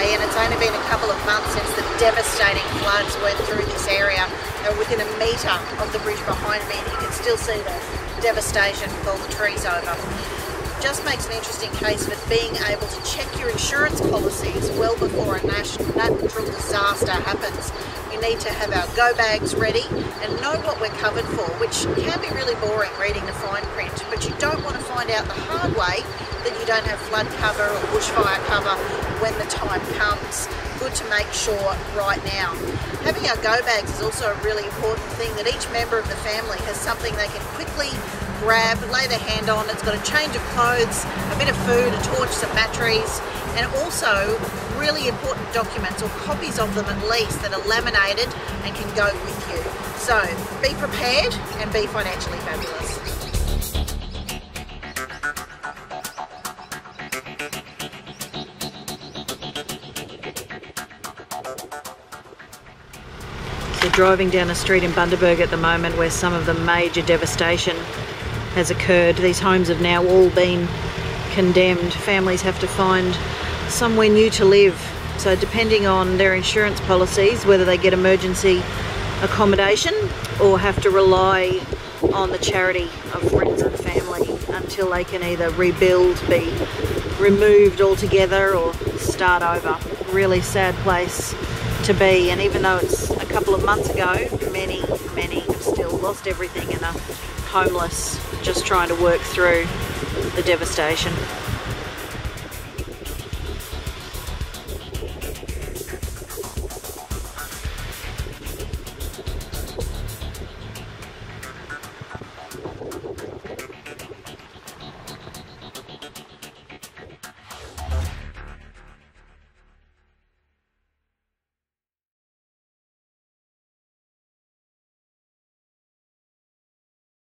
day, and it's only been a couple of months since the devastating floods went through this area. They're within a metre of the bridge behind me, and you can still see the devastation with all the trees over. Just makes an interesting case for being able to check your insurance policies well before a natural disaster happens. We need to have our go bags ready and know what we're covered for, which can be really boring reading the fine print, but you don't want to find out the hard way that you don't have flood cover or bushfire cover when the time comes. Good to make sure right now. Having our go bags is also a really important thing, that each member of the family has something they can quickly grab, lay their hand on. It's got a change of clothes, a bit of food, a torch, some batteries, and also really important documents, or copies of them at least, that are laminated and can go with you. So be prepared and be financially fabulous. So driving down a street in Bundaberg at the moment where some of the major devastation has occurred. These homes have now all been condemned. Families have to find somewhere new to live. So depending on their insurance policies, whether they get emergency accommodation or have to rely on the charity of friends and family until they can either rebuild, be removed altogether, or start over. Really sad place to be, and even though it's a couple of months ago, many have still lost everything and are homeless, just trying to work through the devastation.